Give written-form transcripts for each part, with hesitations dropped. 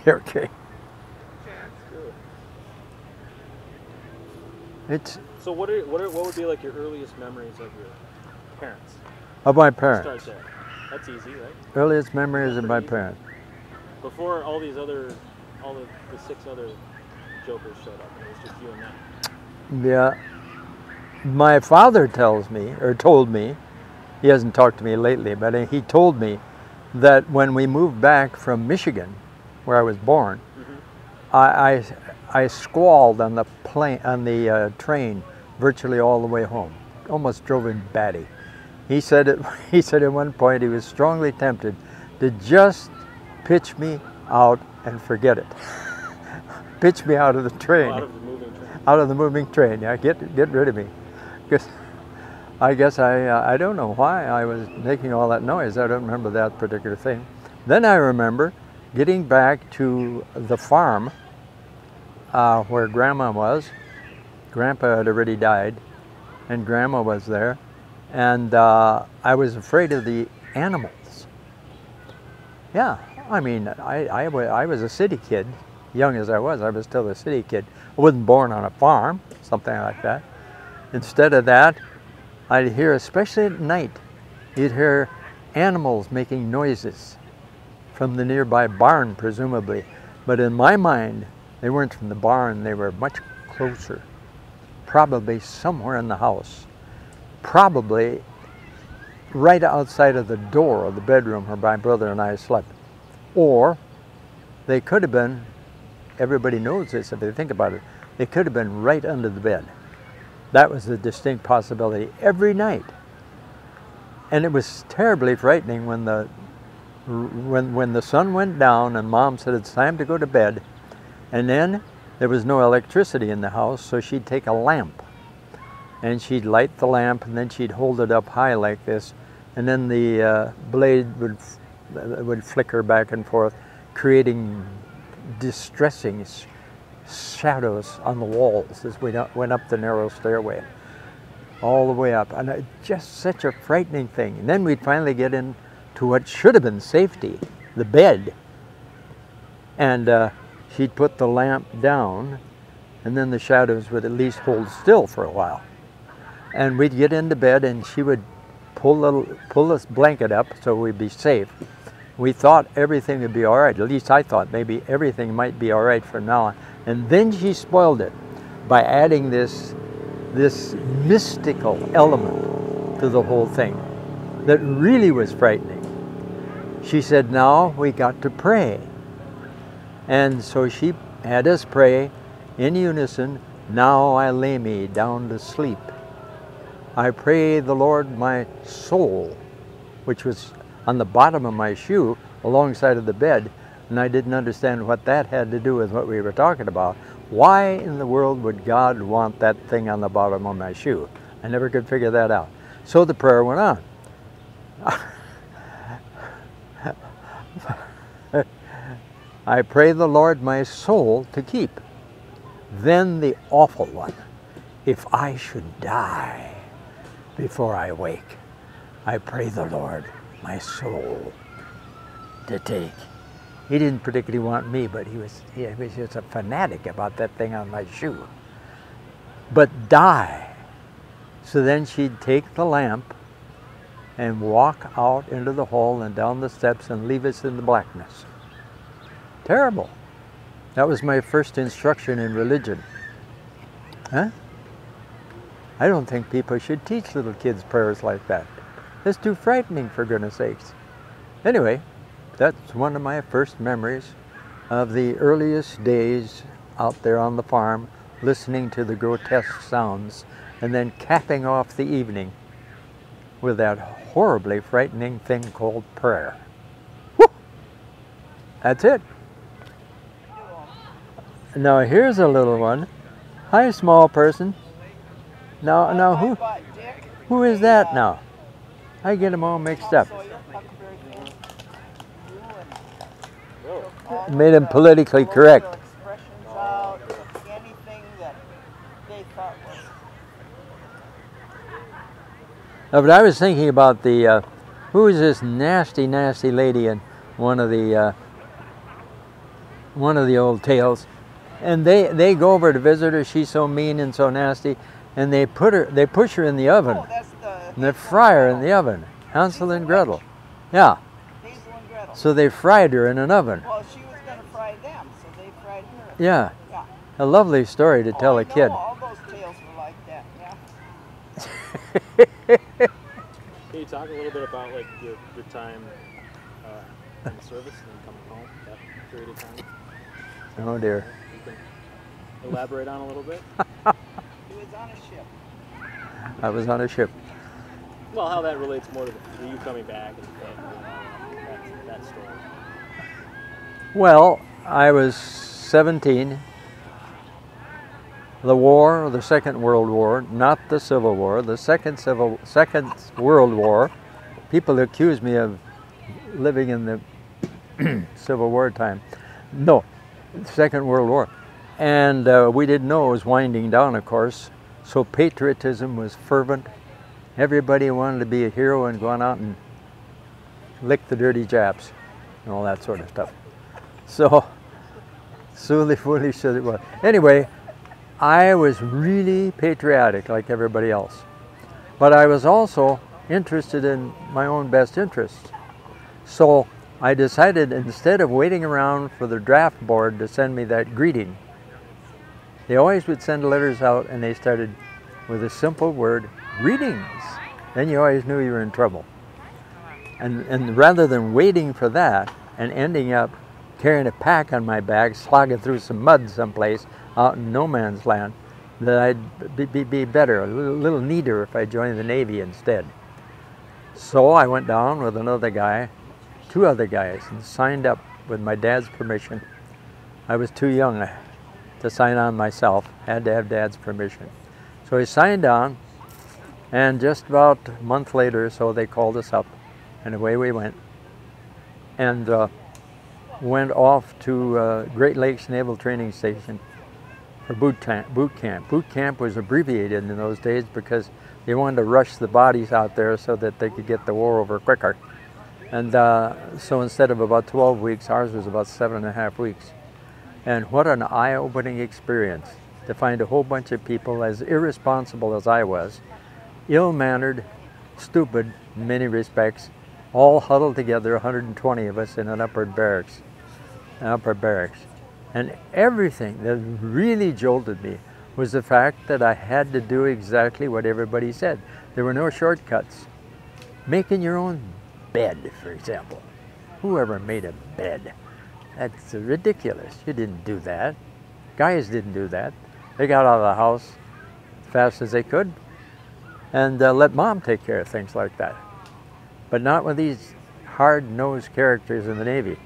Okay. Good. It's So what would be like your earliest memories of your parents? of my parents. Start there. That's easy, right? Earliest memories of my Pretty easy. parents. Before all the 6 other jokers showed up, and it was just you and them. Yeah. My father tells me, or told me, he hasn't talked to me lately, but he told me that when we moved back from Michigan, where I was born, I squalled on the train virtually all the way home. Almost drove him batty. He said at one point he was strongly tempted to just pitch me out and forget it. Pitch me out of the train. Out of the moving train. Out of the moving train. Yeah, get rid of me. Because I guess I don't know why I was making all that noise. I don't remember that particular thing. Then I remember getting back to the farm where Grandma was. Grandpa had already died, and Grandma was there. And I was afraid of the animals. Yeah, I mean, I was a city kid. Young as I was still a city kid. I wasn't born on a farm, something like that. Instead of that, I'd hear, especially at night, you'd hear animals making noises from the nearby barn, presumably. But in my mind, they weren't from the barn, they were much closer. Probably somewhere in the house. Probably right outside of the door of the bedroom where my brother and I slept. Or they could have been, everybody knows this if they think about it, they could have been right under the bed. That was a distinct possibility every night. And it was terribly frightening when the sun went down and Mom said it's time to go to bed. And then there was no electricity in the house, so she'd take a lamp. And she'd light the lamp and then she'd hold it up high like this. And then the blade would flicker back and forth, creating distressing shadows on the walls as we went up the narrow stairway, all the way up. And just such a frightening thing. And then we'd finally get into what should have been safety, the bed. And she'd put the lamp down, and then the shadows would at least hold still for a while. And we'd get into bed, and she would pull this blanket up so we'd be safe. We thought everything would be all right. At least I thought maybe everything might be all right from now on. And then she spoiled it by adding this mystical element to the whole thing that really was frightening. She said, now we got to pray. And so she had us pray in unison, now I lay me down to sleep. I pray the Lord my soul, which was on the bottom of my shoe alongside of the bed, and I didn't understand what that had to do with what we were talking about. Why in the world would God want that thing on the bottom of my shoe? I never could figure that out. So the prayer went on. I pray the Lord my soul to keep. Then the awful one, if I should die before I wake, I pray the Lord my soul to take. He didn't particularly want me, but he was just a fanatic about that thing on my shoe. But die. So then she'd take the lamp and walk out into the hall and down the steps and leave us in the blackness. Terrible. That was my first instruction in religion. Huh? I don't think people should teach little kids prayers like that. It's too frightening, for goodness sakes. Anyway, that's one of my first memories of the earliest days out there on the farm, listening to the grotesque sounds, and then capping off the evening with that horribly frightening thing called prayer. Woo! That's it. Now here's a little one. Hi, small person. Now who is that now? I get them all mixed up. Made him politically correct. No, but I was thinking about the, who is this nasty, nasty lady in one of the one of the old tales, and they go over to visit her. She's so mean and so nasty, and they push her in the oven, Oh, that's and they fry her in the oven. Hansel and Gretel. Yeah. Hazel and Gretel. So they fried her in an oven. Well, she was going to fry them, so they fried her. Yeah. Yeah. A lovely story to tell I a kid. know, all those tales were like that, yeah. Can you talk a little bit about like your time in the service and coming home, that period of time? Oh dear. You can elaborate on a little bit? He was on a ship. I was on a ship. Well, how that relates more to you coming back and that story. Well, I was 17. The war, the Second World War, not the Civil War, the Second World War. People accuse me of living in the Civil War time. No, Second World War. And we didn't know it was winding down, of course. So patriotism was fervent. Everybody wanted to be a hero and go on out and lick the dirty Japs and all that sort of stuff. So foolish as it was. Anyway, I was really patriotic like everybody else. But I was also interested in my own best interests. So I decided, instead of waiting around for the draft board to send me that greeting, they always would send letters out and they started with a simple word, greetings. Then you always knew you were in trouble. And rather than waiting for that and ending up carrying a pack on my back, slogging through some mud someplace out in no man's land, that I'd be better, a little neater if I joined the Navy instead. So I went down with another guy, 2 other guys, and signed up with my dad's permission. I was too young to sign on myself, had to have Dad's permission. So he signed on, and just about a month later or so they called us up, and away we went. And went off to Great Lakes Naval Training Station for boot camp. Boot camp was abbreviated in those days because they wanted to rush the bodies out there so that they could get the war over quicker. And so instead of about 12 weeks, ours was about 7.5 weeks. And what an eye-opening experience to find a whole bunch of people as irresponsible as I was, ill-mannered, stupid in many respects, all huddled together, 120 of us in an upper barracks. And everything that really jolted me was the fact that I had to do exactly what everybody said. There were no shortcuts. Making your own bed, for example. Whoever made a bed? That's ridiculous. You didn't do that. Guys didn't do that. They got out of the house as fast as they could and let Mom take care of things like that. But not with these hard-nosed characters in the Navy.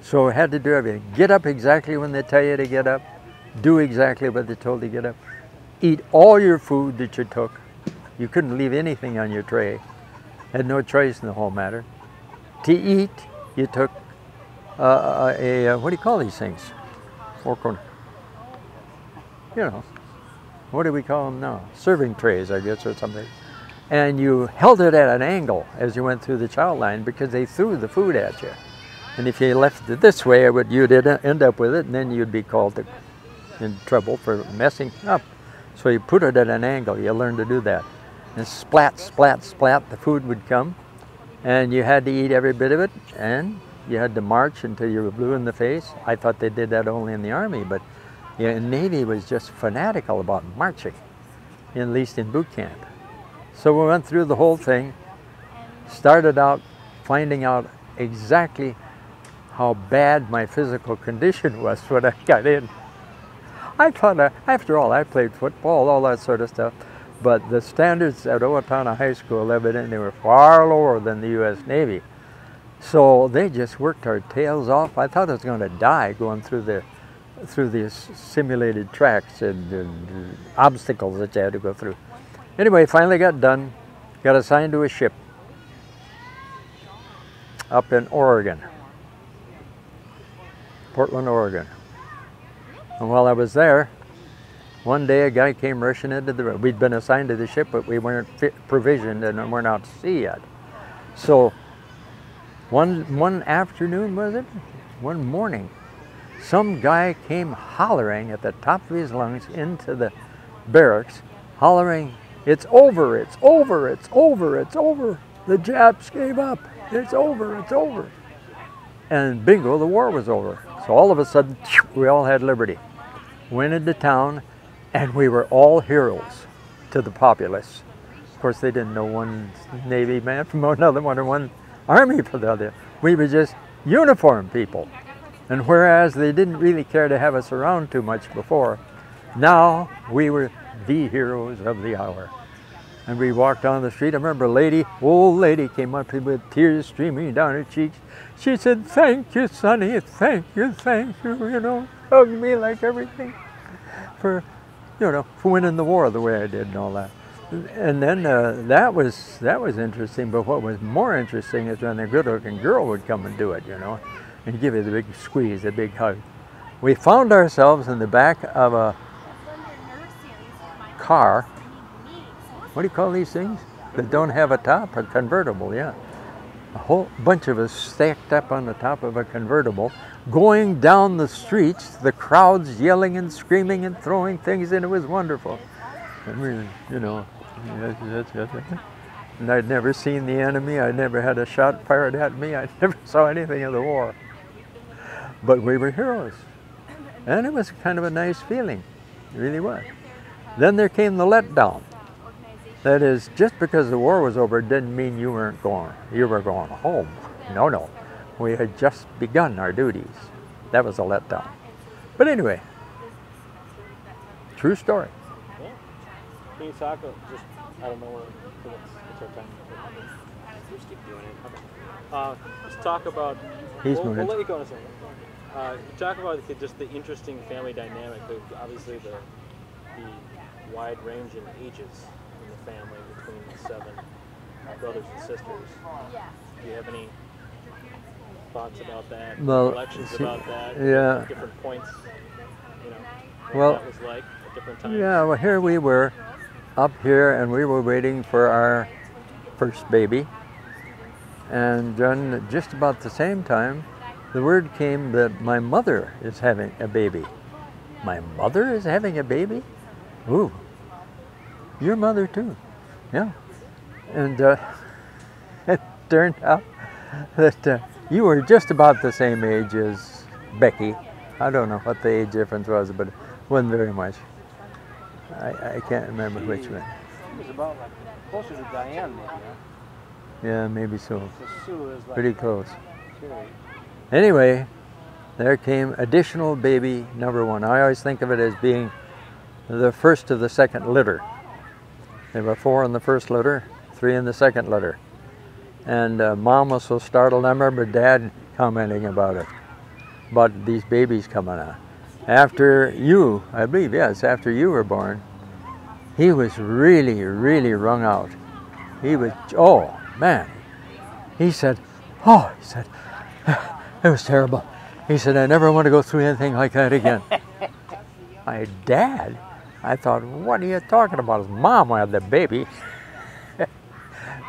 So I had to do everything. Get up exactly when they tell you to get up. Do exactly what they told you to get up. Eat all your food that you took. You couldn't leave anything on your tray. Had no choice in the whole matter. To eat, you took what do you call these things? Fork on, you know, what do we call them now? Serving trays, I guess, or something. And you held it at an angle as you went through the chow line because they threw the food at you. And if you left it this way, you'd end up with it, and then you'd be called in trouble for messing up. So you put it at an angle. You learn to do that. And splat, splat, splat, the food would come. And you had to eat every bit of it, and you had to march until you were blue in the face. I thought they did that only in the Army, but the Navy was just fanatical about marching, at least in boot camp. So we went through the whole thing, started out finding out exactly how bad my physical condition was when I got in. I thought, after all, I played football, all that sort of stuff, but the standards at Owatonna High School evidently were far lower than the U.S. Navy. So they just worked our tails off. I thought I was going to die going through these simulated tracks and obstacles that you had to go through. Anyway, finally got done, got assigned to a ship up in Oregon, Portland, Oregon. And while I was there, one day a guy came rushing into the room. We'd been assigned to the ship, but we weren't provisioned and weren't out to sea yet. So one afternoon, was it? One morning, some guy came hollering at the top of his lungs into the barracks, hollering, "It's over, it's over, it's over, it's over. The Japs gave up. It's over, it's over." And bingo, the war was over. So all of a sudden, we all had liberty. Went into town, and we were all heroes to the populace. Of course, they didn't know one Navy man from another one or one Army from the other. We were just uniform people. And whereas they didn't really care to have us around too much before, now we were the heroes of the hour. And we walked down the street. I remember a lady, old lady, came up to me with tears streaming down her cheeks. She said, "Thank you, Sonny, thank you, you know, hugged me like everything for, you know, for winning the war the way I did and all that." And then that was interesting, but what was more interesting is when the good-looking girl would come and do it, you know, and give you the big squeeze, the big hug. We found ourselves in the back of a car. What do you call these things that don't have a top? A convertible, yeah. A whole bunch of us stacked up on the top of a convertible, going down the streets, the crowds yelling and screaming and throwing things, and it was wonderful. I mean, you know, and I'd never seen the enemy. I never had a shot fired at me. I never saw anything of the war. But we were heroes. And it was kind of a nice feeling. It really was. Then there came the letdown. That is, just because the war was over didn't mean you were going home. No, no. We had just begun our duties. That was a letdown. But anyway, true story. Yeah. Can you talk just, I don't know what's our time. Just keep doing it. Okay. Just talk about, we'll let you go in a second. Talk about just the interesting family dynamic, obviously the wide range in ages in the family between the 7 brothers and sisters. Do you have any thoughts about that? Well, Reflections about that? Yeah. Different points, you know, what well, that was like at different times? Yeah, well, here we were up here, and we were waiting for our first baby. And then just about the same time, the word came that my mother is having a baby. My mother is having a baby? Ooh, your mother too, yeah. And it turned out that you were just about the same age as Becky. I don't know what the age difference was, but it wasn't very much. I can't remember which one. He was about like closer to Diane, maybe, huh? Yeah, maybe so. So Sue is like Pretty close. Carrie. Anyway, there came additional baby number 1. I always think of it as being the first of the second litter. There were 4 in the first litter, 3 in the second litter. And Mom was so startled. I remember Dad commenting about it, about these babies coming out. After you, I believe, yes, after you were born, he was really, really wrung out. He was, oh man. He said, it was terrible. He said, I never want to go through anything like that again. My dad, I thought, what are you talking about? His mom had the baby.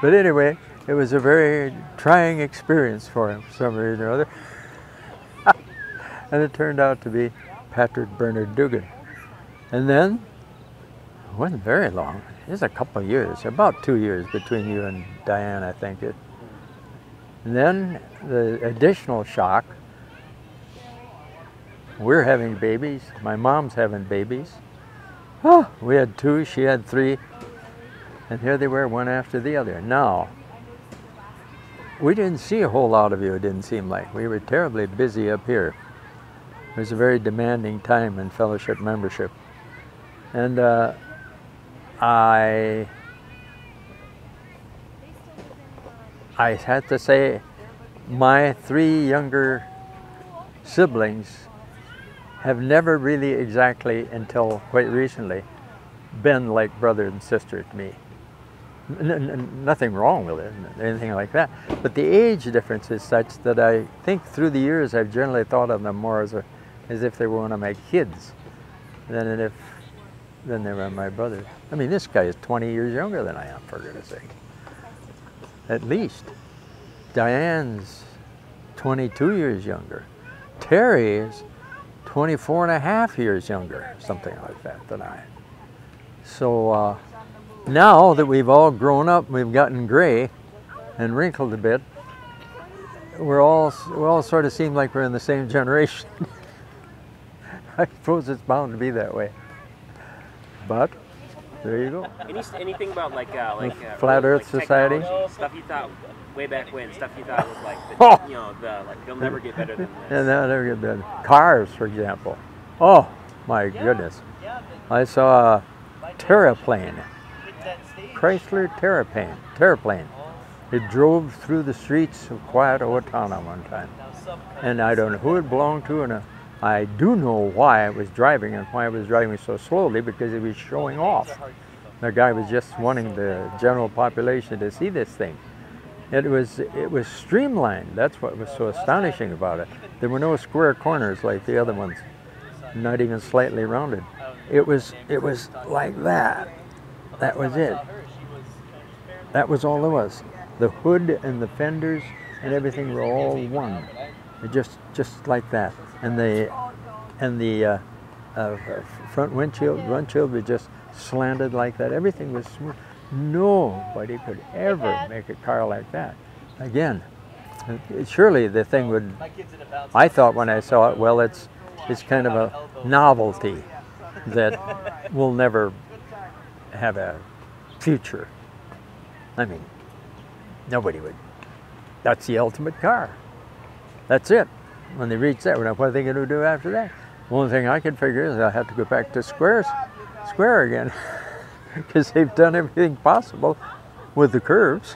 But anyway, it was a very trying experience for him, for some reason or other. And it turned out to be Patrick Bernard Dugan. And then, it wasn't very long. It was a couple of years, about 2 years between you and Diane, I think. And then the additional shock, we're having babies, my mom's having babies. Oh, we had 2, she had 3, and here they were, one after the other. Now, we didn't see a whole lot of you, it didn't seem like. We were terribly busy up here. It was a very demanding time in fellowship membership. And I had to say, my 3 younger siblings have never really exactly, until quite recently, been like brother and sister to me. Nothing wrong with it, anything like that. But the age difference is such that I think through the years I've generally thought of them more as if they were one of my kids than they were my brothers. I mean, this guy is 20 years younger than I am, for goodness sake. At least. Diane's 22 years younger. Terry is 24 and a half years younger, something like that, than I. So now that we've all grown up, we've gotten gray and wrinkled a bit, we all sort of seem like we're in the same generation. I suppose it's bound to be that way. But there you go. Anything about Flat Earth like Society? Stuff you thought way back when, stuff you thought was like, they'll never get better than this. Yeah, they'll never get better. Cars, for example. Oh my goodness! I saw a terraplane, Chrysler terraplane. It drove through the streets of quiet Owatonna one time, and I don't know who it belonged to, and I do know why it was driving and why it was driving so slowly, because it was showing off. The guy was just wanting the general population to see this thing. It was streamlined. That's what was so astonishing about it. There were no square corners like the other ones, not even slightly rounded. It was like that. That was it. That was all there was. The hood and the fenders and everything were all one. Just like that. And the front windshield was just slanted like that. Everything was smooth. Nobody could ever make a car like that. Again, surely the thing would, I thought when I saw it, well, it's kind of a novelty that will never have a future. I mean, nobody would. That's the ultimate car. That's it. When they reach that, what are they going to do after that? The only thing I could figure is I have to go back to square again, because they've done everything possible with the curves.